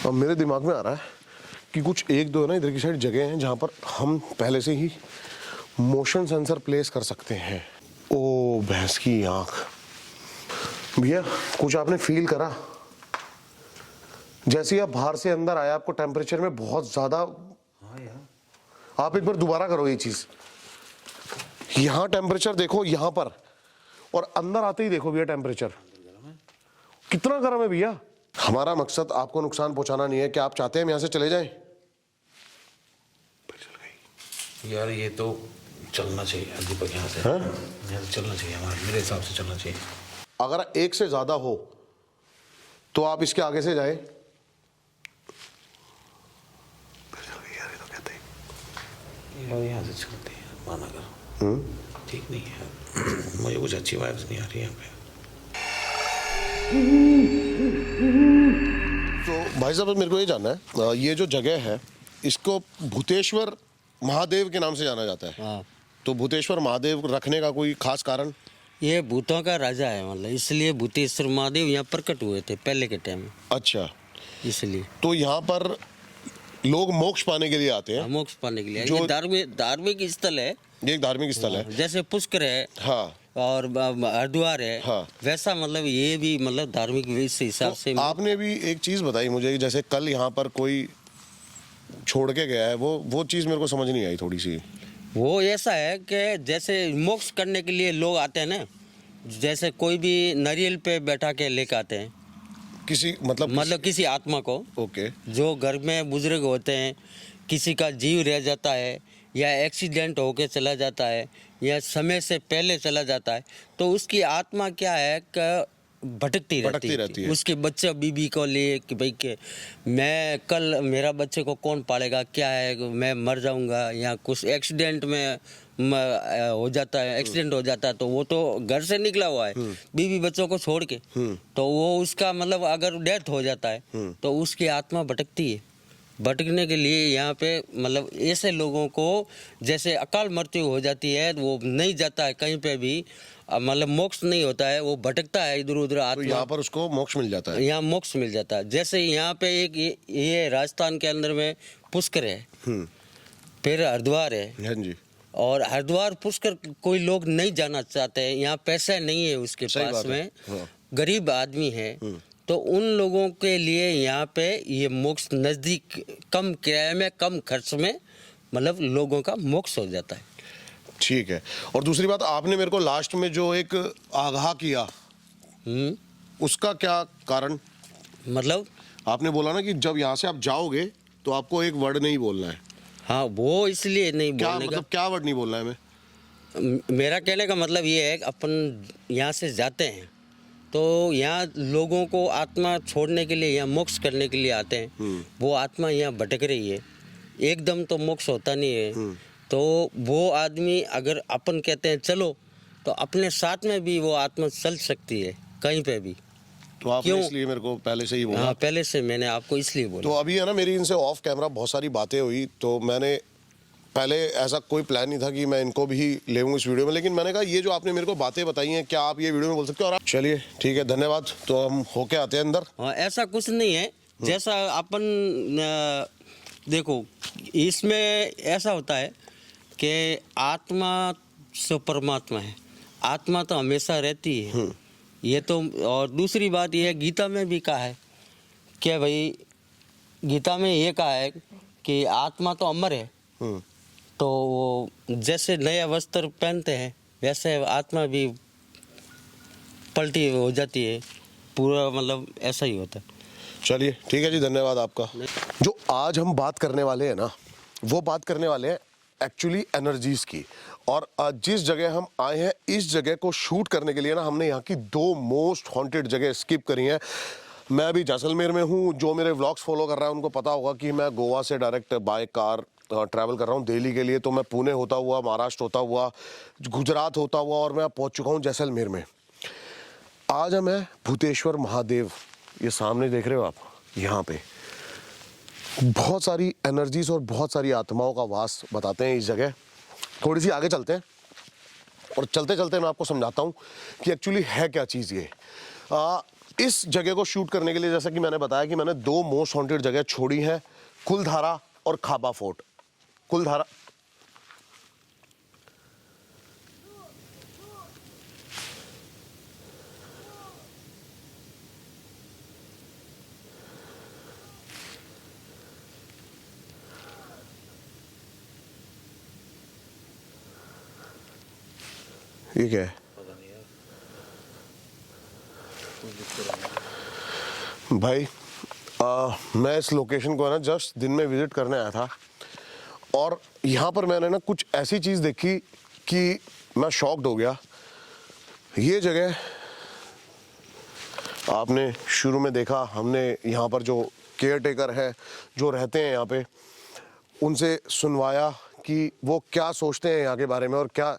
अब मेरे दिमाग में आ रहा है कि कुछ एक दो ना इधर की साइड जगह हैं जहां पर हम पहले से ही मोशन सेंसर प्लेस कर सकते हैं। ओ भैंस की आंख। भैया कुछ आपने फील करा? जैसे ही आप बाहर से अंदर आए आपको टेम्परेचर में बहुत ज्यादा। हाँ यार, आप एक बार दोबारा करो ये चीज। यहाँ टेम्परेचर देखो यहाँ पर, और अंदर आते ही देखो भैया टेम्परेचर कितना गर्म है भैया। हमारा मकसद आपको नुकसान पहुंचाना नहीं है। क्या आप चाहते हैं हम यहाँ से चले जाएं? यार ये तो चलना चाहिए दीपक, यहाँ से यहाँ से चलना चाहिए, हमारे मेरे हिसाब से चलना चाहिए। अगर एक से ज्यादा हो तो आप इसके आगे से जाएं। यार यहाँ से चलते हैं, माना कर। ठीक नहीं है, मुझे कुछ अच्छी वाइब्स नहीं आ रही यहाँ पे। तो भाई साहब मेरे को ये जानना है, ये जो जगह है इसको भूतेश्वर महादेव के नाम से जाना जाता है। हाँ, तो भूतेश्वर महादेव रखने का कोई खास कारण? ये भूतों का राजा है, मतलब इसलिए भूतेश्वर महादेव यहाँ प्रकट हुए थे पहले के टाइम में, अच्छा, इसलिए तो यहाँ पर लोग मोक्ष पाने के लिए आते हैं। मोक्ष पाने के लिए। जो- ये धार्मिक स्थल है। ये एक धार्मिक स्थल है। जैसे पुष्कर है हाँ, और हरिद्वार है, हाँ। वैसा मतलब ये भी मतलब धार्मिक इस हिसाब से। तो आपने भी एक चीज बताई मुझे, जैसे कल यहाँ पर कोई छोड़ के गया है, वो चीज मेरे को समझ नहीं आई थोड़ी सी। वो ऐसा है कि जैसे मोक्ष करने के लिए लोग आते हैं ना, जैसे कोई भी नारियल पे बैठा के लेके आते हैं, किसी मतलब किसी आत्मा को, ओके, जो घर में बुजुर्ग होते हैं, किसी का जीव रह जाता है या एक्सीडेंट होके चला जाता है या समय से पहले चला जाता है, तो उसकी आत्मा क्या है कि भटकती रहती है। उसके बच्चे बीबी को लिए कि भाई के मैं कल मेरा बच्चे को कौन पालेगा, क्या है मैं मर जाऊंगा, या कुछ एक्सीडेंट में हो जाता है, एक्सीडेंट हो जाता है, तो वो तो घर से निकला हुआ है बीबी बच्चों को छोड़ के, तो वो उसका मतलब अगर डेथ हो जाता है तो उसकी आत्मा भटकती है। भटकने के लिए यहाँ पे मतलब ऐसे लोगों को जैसे अकाल मृत्यु हो जाती है, वो नहीं जाता है कहीं पे भी, मतलब मोक्ष नहीं होता है, वो भटकता है इधर उधर तो आत्मा। यहाँ पर उसको मोक्ष मिल जाता है। यहाँ मोक्ष मिल जाता है। जैसे यहाँ पे एक ये राजस्थान के अंदर में पुष्कर है, फिर हरिद्वार है, हाँ जी, और हरिद्वार पुष्कर कोई लोग नहीं जाना चाहते हैं, यहाँ पैसा नहीं है उसके पास में, हाँ। गरीब आदमी है, तो उन लोगों के लिए यहाँ पे ये मोक्ष नज़दीक, कम किराए में, कम खर्च में, मतलब लोगों का मोक्ष हो जाता है। ठीक है। और दूसरी बात, आपने मेरे को लास्ट में जो एक आगाह किया, उसका क्या कारण? मतलब आपने बोला ना कि जब यहाँ से आप जाओगे तो आपको एक वर्ड नहीं बोलना है। हाँ, वो इसलिए नहीं क्या बोलने मतलब, क्या वर्ड नहीं बोलना है हमें? मेरा कहने का मतलब ये है कि अपन यहाँ से जाते हैं तो यहाँ लोगों को आत्मा छोड़ने के लिए, यहाँ मोक्ष करने के लिए आते हैं, वो आत्मा यहाँ भटक रही है, एकदम तो मोक्ष होता नहीं है, तो वो आदमी अगर अपन कहते हैं चलो, तो अपने साथ में भी वो आत्मा चल सकती है कहीं पे भी। तो आपने इसलिए मेरे को पहले से ही बोला? हाँ, पहले से मैंने आपको इसलिए बोला। तो अभी है ना, मेरी इनसे ऑफ कैमरा बहुत सारी बातें हुई, तो मैंने पहले ऐसा कोई प्लान नहीं था कि मैं इनको भी लेऊँ इस वीडियो में, लेकिन मैंने कहा ये जो आपने मेरे को बातें बताई हैं, क्या आप ये वीडियो में बोल सकते हो? और चलिए ठीक है, धन्यवाद। तो हम होके आते हैं अंदर। हाँ, ऐसा कुछ नहीं है, जैसा अपन देखो इसमें ऐसा होता है कि आत्मा से परमात्मा है, आत्मा तो हमेशा रहती है, ये तो। और दूसरी बात ये है, गीता में भी कहा है कि भाई, गीता में ये कहा है कि आत्मा तो अमर है, तो वो जैसे नया वस्त्र पहनते हैं वैसे आत्मा भी पलटी हो जाती है, पूरा मतलब ऐसा ही होता है। चलिए ठीक है जी, धन्यवाद आपका। जो आज हम बात करने वाले हैं ना, वो बात करने वाले हैं एक्चुअली एनर्जीज की। और जिस जगह हम आए हैं, इस जगह को शूट करने के लिए ना हमने यहाँ की दो मोस्ट हॉन्टेड जगह स्किप करी हैं। मैं अभी जैसलमेर में हूँ। जो मेरे व्लॉग्स फॉलो कर रहा है उनको पता होगा कि मैं गोवा से डायरेक्ट बाय कार ट्रैवल कर रहा हूँ दिल्ली के लिए। तो मैं पुणे होता हुआ, महाराष्ट्र होता हुआ, गुजरात होता हुआ, और मैं पहुँच चुका हूँ जैसलमेर में। आज हम हैं भूतेश्वर महादेव। ये सामने देख रहे हो आप, यहाँ पे बहुत सारी एनर्जीज और बहुत सारी आत्माओं का वास बताते हैं इस जगह। थोड़ी सी आगे चलते हैं और चलते चलते मैं आपको समझाता हूँ कि एक्चुअली है क्या चीज़ ये। इस जगह को शूट करने के लिए जैसा कि मैंने बताया कि मैंने 2 मोस्ट हॉन्टेड जगह छोड़ी हैं, कुलधारा और खाबा फोर्ट। कुलधारा ये क्या है भाई? मैं इस लोकेशन को है ना जस्ट दिन में विजिट करने आया था और यहाँ पर मैंने ना कुछ ऐसी चीज़ देखी कि मैं शॉक्ड हो गया। ये जगह आपने शुरू में देखा, हमने यहाँ पर जो केयर टेकर है जो रहते हैं यहाँ पे, उनसे सुनवाया कि वो क्या सोचते हैं यहाँ के बारे में और क्या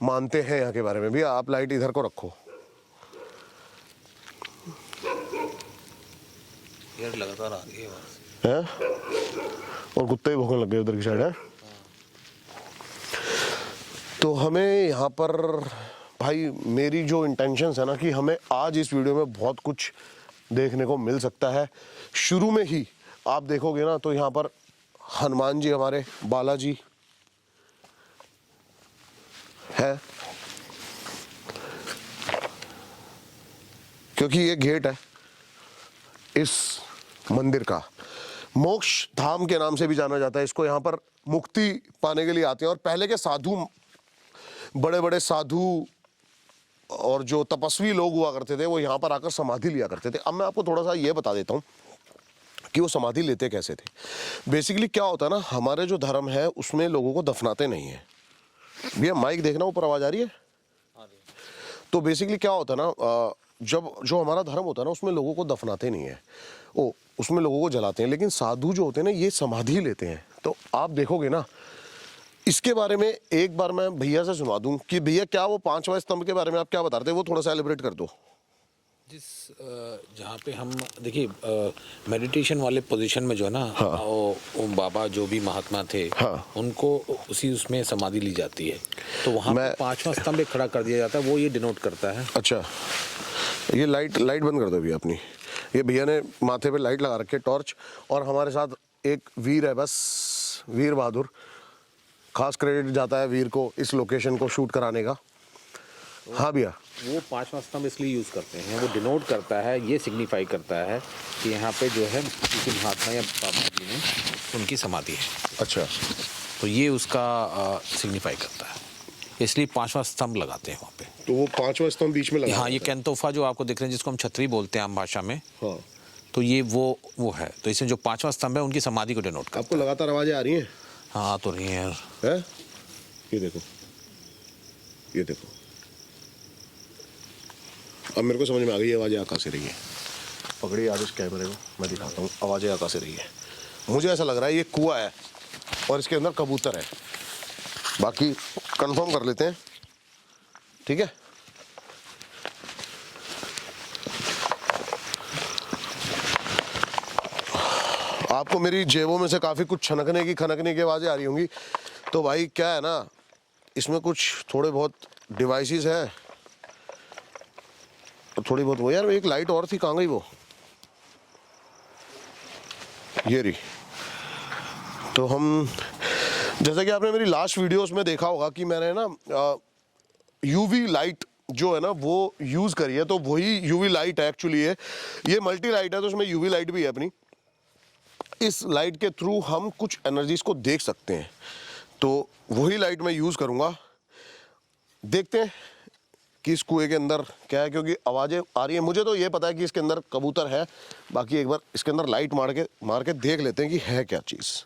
मानते हैं यहाँ के बारे में। भैया आप लाइट इधर को रखो। यार लगातार आ रही है आवाज़ हैं और कुत्ते ही भौंकने लग गए उधर की साइड है। तो हमें यहाँ पर भाई मेरी जो इंटेंशंस है ना कि हमें आज इस वीडियो में बहुत कुछ देखने को मिल सकता है। शुरू में ही आप देखोगे ना तो यहाँ पर हनुमान जी, हमारे बालाजी है, क्योंकि ये गेट है इस मंदिर का। मोक्ष धाम के नाम से भी जाना जाता है इसको। यहाँ पर मुक्ति पाने के लिए आते हैं और पहले के साधु, बड़े बड़े साधु और जो तपस्वी लोग हुआ करते थे वो यहाँ पर आकर समाधि लिया करते थे। अब मैं आपको थोड़ा सा ये बता देता हूँ कि वो समाधि लेते कैसे थे। बेसिकली क्या होता है ना, हमारे जो धर्म है उसमें लोगों को दफनाते नहीं है। भैया माइक देखना, ऊपर आवाज आ रही है? तो बेसिकली क्या होता है ना, जब जो हमारा धर्म होता है ना उसमें लोगों को दफनाते नहीं है, उसमें लोगों को जलाते हैं। लेकिन साधु जो होते हैं ना ये समाधि लेते हैं। तो आप देखोगे ना, इसके बारे में एक बार मैं भैया से सुनवा दूं कि भैया क्या वो 5वां स्तंभ के बारे में आप क्या बता रहे थे, वो थोड़ा सा एलिब्रेट कर दो। जिस जहाँ पे हम देखिए मेडिटेशन वाले पोजीशन में जो है ना, वो बाबा जो भी महात्मा थे, उनको उसी उसमें समाधि ली जाती है। तो वहाँ पे 5वां स्तंभ खड़ा कर दिया जाता है, वो ये डिनोट करता है। अच्छा, ये लाइट बंद कर दो भैया अपनी। ये भैया ने माथे पे लाइट लगा रखी है, टॉर्च। और हमारे साथ एक वीर है, बस वीर बहादुर। खास क्रेडिट जाता है वीर को इस लोकेशन को शूट कराने का। हाँ भैया, वो 5वां स्तंभ इसलिए यूज़ करते हैं, वो डिनोट करता है, ये सिग्निफाई करता है कि यहाँ पे जो है किसी महात्मा या बाबा जी ने उनकी समाधि है। अच्छा, तो ये उसका सिग्निफाई करता है, इसलिए 5वां स्तंभ लगाते हैं वहाँ पे। तो वो 5वां स्तंभ बीच में लगा। हाँ, ये कैंतोफा जो आपको दिख रहे हैं, जिसको हम छतरी बोलते हैं आम भाषा में, हाँ, तो ये वो है। तो इसमें जो 5वां स्तंभ है उनकी समाधि को डिनोट करता है। आपको लगातार आवाजें आ रही हैं? हाँ, तो रही है है? ये देखो, ये देखो, अब मेरे को समझ में आ गई आवाजें कहाँ से रही है। पकड़िए आज इस कैमरे को, मैं दिखाता हूँ आवाजें कहाँ से रही है। मुझे ऐसा लग रहा है ये कुआं है और इसके अंदर कबूतर है। बाकी कंफर्म कर लेते हैं, ठीक है? आपको मेरी जेबों में से काफी कुछ छनकने की आवाजें आ रही होंगी। तो भाई क्या है ना, इसमें कुछ थोड़े बहुत डिवाइसेस हैं, थोड़ी बहुत वो। यार एक लाइट और थी, कहाँ गई वो? ये रही। तो हम, जैसा कि आपने मेरी लास्ट वीडियोस में देखा होगा कि मैंने ना यूवी लाइट जो है ना वो यूज करी है। तो वही यूवी लाइट है एक्चुअली। ये मल्टी लाइट है, तो उसमें यूवी लाइट भी है अपनी। इस लाइट के थ्रू हम कुछ एनर्जीज को देख सकते हैं, तो वही लाइट मैं यूज करूंगा। देखते हैं कि इस कुएं के अंदर क्या है, क्योंकि आवाजें आ रही है। मुझे तो ये पता है कि इसके अंदर कबूतर है, बाकी एक बार इसके अंदर लाइट मार के देख लेते हैं कि है क्या चीज।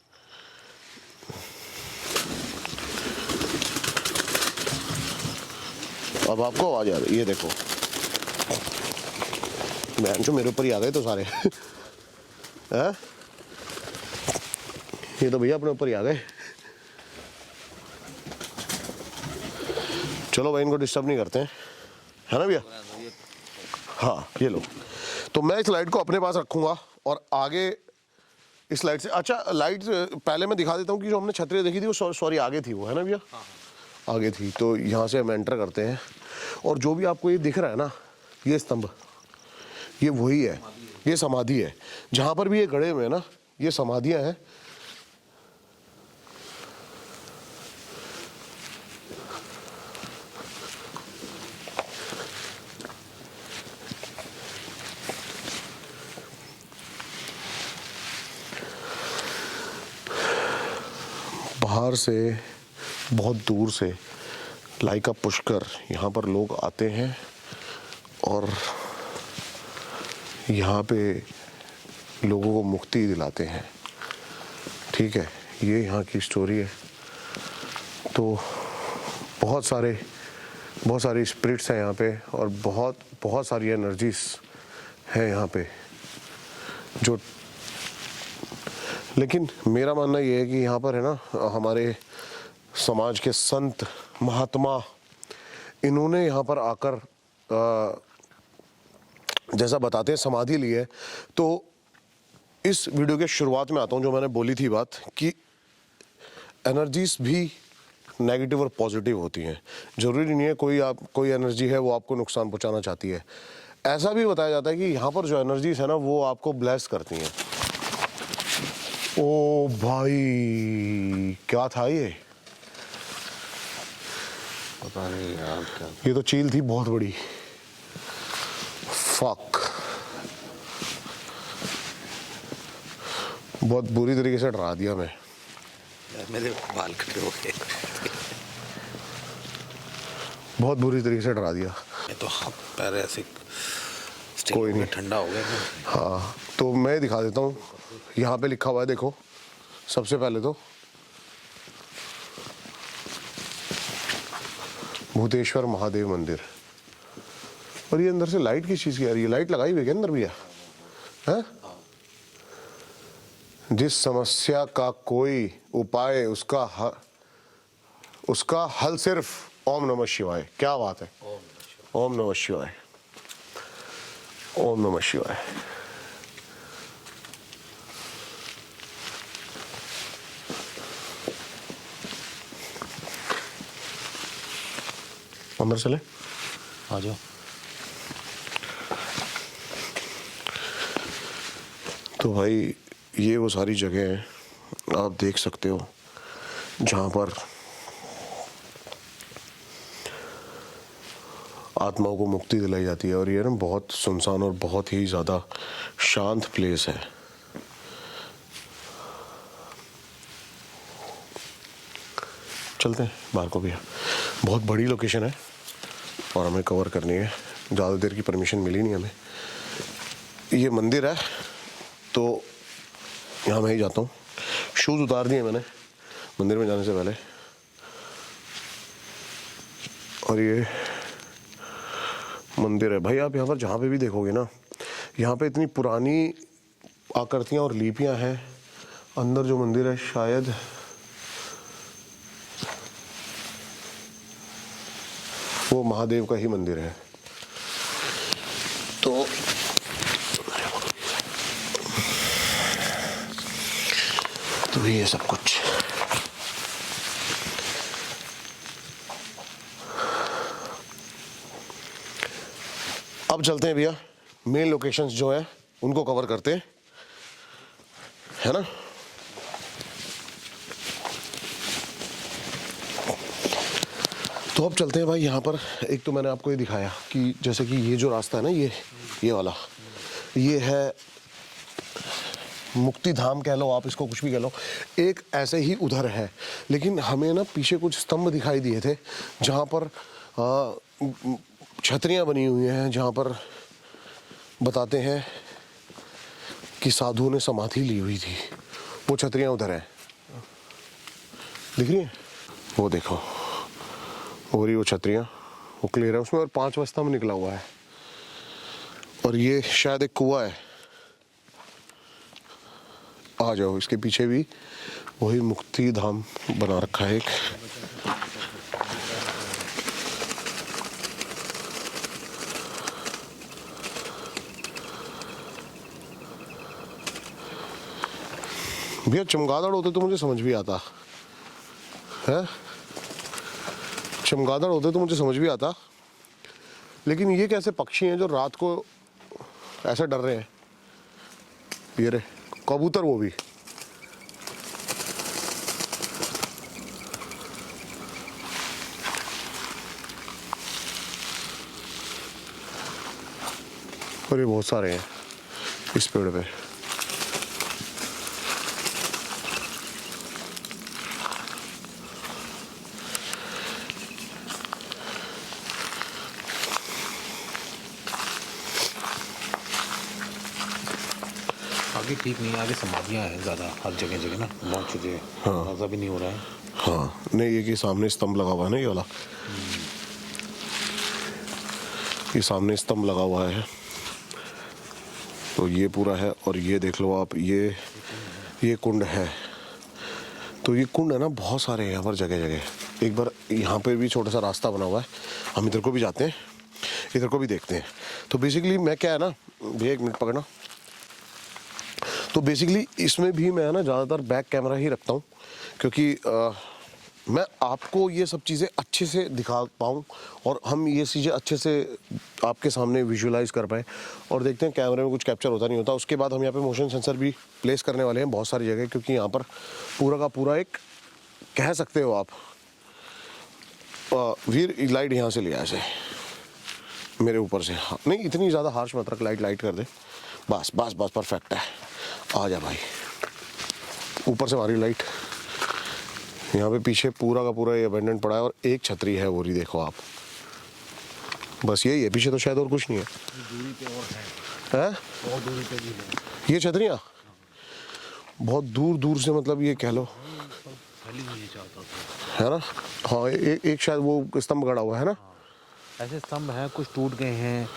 अब आपको आवाज आ रही है, ये देखो। बहन जो मेरे ऊपर ही आ गए तो सारे हैं? ये तो भैया अपने ऊपर ही आ गए। चलो भाई, इनको डिस्टर्ब नहीं करते हैं, है ना भैया? हाँ, ये लो। तो मैं इस लाइट को अपने पास रखूंगा और आगे इस लाइट से, अच्छा लाइट पहले मैं दिखा देता हूँ कि जो हमने छतरी देखी थी वो सॉरी आगे थी वो, है ना भैया? आगे थी। तो यहाँ से हम एंटर करते हैं और जो भी आपको ये दिख रहा है ना, ये स्तंभ, ये वही है, ये समाधि है। जहां पर भी ये गड़े हुए हैं ना, ये समाधियां हैं। बाहर से, बहुत दूर से लाइका पुष्कर यहाँ पर लोग आते हैं और यहाँ पे लोगों को मुक्ति दिलाते हैं। ठीक है, ये यहाँ की स्टोरी है। तो बहुत सारे स्पिरिट्स हैं यहाँ पे और बहुत सारी एनर्जीज हैं यहाँ पे जो, लेकिन मेरा मानना ये है कि यहाँ पर है ना, हमारे समाज के संत महात्मा, इन्होंने यहाँ पर आकर जैसा बताते हैं समाधि ली है। तो इस वीडियो के शुरुआत में आता हूँ, जो मैंने बोली थी बात कि एनर्जीज भी नेगेटिव और पॉजिटिव होती हैं। ज़रूरी नहीं है कोई एनर्जी है वो आपको नुकसान पहुँचाना चाहती है। ऐसा भी बताया जाता है कि यहाँ पर जो एनर्जीज है ना, वो आपको ब्लेस करती हैं। ओ भाई, क्या था ये? पता नहीं यार क्या। ये तो चील थी बहुत बड़ी। फक, बहुत बुरी तरीके से डरा दिया मैं। मेरे बाल खड़े हो गए। बहुत बुरी तरीके से डरा दिया। मैं तो हाथ पैर ऐसे कोई नहीं, ठंडा हो गया। हाँ, तो मैं दिखा देता हूँ। यहाँ पे लिखा हुआ है, देखो। सबसे पहले तो भूतेश्वर महादेव मंदिर, और ये अंदर से लाइट किस चीज़ की आ रही है? लाइट लगाई हुई है क्या अंदर भैया? हैं? जिस समस्या का कोई उपाय, उसका हल सिर्फ ओम नमः शिवाय। क्या बात है? ओम नमः शिवाय, ओम नमः शिवाय। अंदर चले, आ जाओ। तो भाई ये वो सारी जगह हैं, आप देख सकते हो, जहाँ पर आत्माओं को मुक्ति दिलाई जाती है। और ये ना बहुत सुनसान और बहुत ही ज़्यादा शांत प्लेस है। चलते हैं बाहर को भैया। बहुत बड़ी लोकेशन है और हमें कवर करनी है। ज़्यादा देर की परमिशन मिली नहीं हमें। ये मंदिर है, तो यहाँ मैं ही जाता हूँ। शूज़ उतार दिए मैंने मंदिर में जाने से पहले। और ये मंदिर है भाई। आप यहाँ पर जहाँ पे भी देखोगे ना, यहाँ पे इतनी पुरानी आकृतियाँ और लिपियाँ हैं। अंदर जो मंदिर है, शायद वो महादेव का ही मंदिर है। तो ये सब कुछ अब चलते हैं भैया, मेन लोकेशंस जो है उनको कवर करते हैं, है ना। तो अब चलते हैं भाई। यहाँ पर एक तो मैंने आपको ये दिखाया कि जैसे कि ये जो रास्ता है ना, ये वाला, ये है मुक्ति धाम कह लो आप, इसको कुछ भी कह लो। एक ऐसे ही उधर है, लेकिन हमें ना पीछे कुछ स्तंभ दिखाई दिए थे जहाँ पर छतरियाँ बनी हुई हैं, जहाँ पर बताते हैं कि साधुओं ने समाधि ली हुई थी। वो छतरियाँ उधर हैं, दिख रही हैं? वो देखो, हो रही वो छतरियाँ, वो क्लियर है उसमें, और 5वां स्तंभ निकला हुआ है। और ये शायद एक कुआं है। आ जाओ, इसके पीछे भी वही मुक्ति धाम बना रखा है एक। भैया चमगादड़ होते तो मुझे समझ भी आता है, चमगादड़ होते तो मुझे समझ भी आता, लेकिन ये कैसे पक्षी हैं जो रात को ऐसे डर रहे हैं। ये रे कबूतर, वो भी। और ये बहुत सारे हैं इस पेड़ पे। आगे ठीक नहीं है, आगे समाधियाँ हैं ज़्यादा हर जगह जगह ना, बहुत चुके हैं। हाँ। मज़ा भी नहीं हो रहा है। हाँ नहीं, ये कि सामने स्तंभ लगा हुआ है ना, ये वाला, ये सामने स्तंभ लगा हुआ है, तो ये पूरा है। और ये देख लो आप, ये कुंड है। तो ये कुंड है ना, बहुत सारे हैं यहाँ पर जगह जगह। एक बार यहाँ पे भी छोटा सा रास्ता बना हुआ है, हम इधर को भी जाते हैं, इधर को भी देखते हैं। तो बेसिकली मैं क्या है ना भैया, एक मिनट पकड़ना। तो बेसिकली इसमें भी मैं ना ज़्यादातर बैक कैमरा ही रखता हूँ, क्योंकि मैं आपको ये सब चीज़ें अच्छे से दिखा पाऊँ और हम ये चीज़ें अच्छे से आपके सामने विजुलाइज कर पाएँ। और देखते हैं कैमरे में कुछ कैप्चर होता नहीं होता। उसके बाद हम यहाँ पे मोशन सेंसर भी प्लेस करने वाले हैं बहुत सारी जगह, क्योंकि यहाँ पर पूरा का पूरा एक, कह सकते हो आप, वीर लाइट यहाँ से लिया ऐसे मेरे ऊपर से। हाँ नहीं, इतनी ज़्यादा हार्श मत रख, लाइट कर दे, बस बस बस, परफेक्ट है। आ जा भाई, ऊपर से मारी लाइट। यहाँ पे पीछे पूरा का पूरा ये अबेंडन पड़ा है और एक छतरी है, वो रही देखो आप, बस यही है पीछे, तो शायद और कुछ नहीं है। दूरी पे और है और दूरी पे भी है ये छतरियाँ बहुत दूर दूर से, मतलब ये कह लो, फैली हुई है चारों तरफ, है ना। हाँ एक शायद वो स्तंभ गड़ा हुआ है ना। ऐसे स्तंभ हैं, कुछ टूट गए हैं,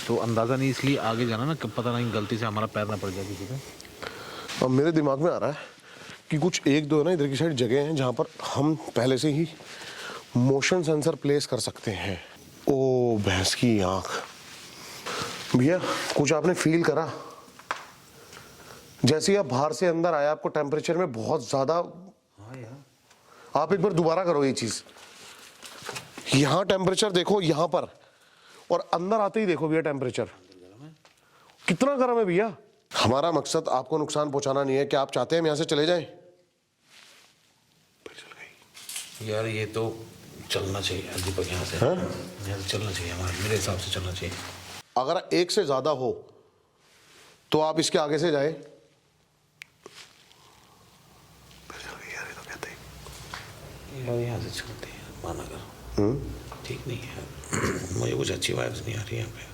तो अंदाज़ा नहीं, इसलिए आगे जाना ना, पता नहीं गलती से हमारा पैर ना पड़ जाए किसी पे। अब मेरे दिमाग में आ रहा है कि कुछ एक दो है ना इधर की साइड जगह हैं जहाँ पर हम पहले से ही मोशन सेंसर प्लेस कर सकते हैं। ओ भैंस की आंख भैया, कुछ आपने फील करा? जैसे ही आप बाहर से अंदर आए, आपको टेम्परेचर में बहुत ज्यादा, हाँ यार, आप एक बार दोबारा करो ये चीज। यहाँ टेम्परेचर देखो यहाँ पर, और अंदर आते ही देखो भैया टेम्परेचर कितना गर्म है भैया। हमारा मकसद आपको नुकसान पहुंचाना नहीं है। क्या आप चाहते हैं हम यहाँ से चले जाएं? यार ये तो चलना चाहिए दीपक, यहाँ से, यहाँ से चलना चाहिए, हमारे मेरे हिसाब से चलना चाहिए। अगर एक से ज्यादा हो तो आप इसके आगे से जाए। यार यहाँ से चलते हैं, माना कर, ठीक नहीं है मुझे कुछ अच्छी वाइब्स नहीं आ रही यहाँ पे।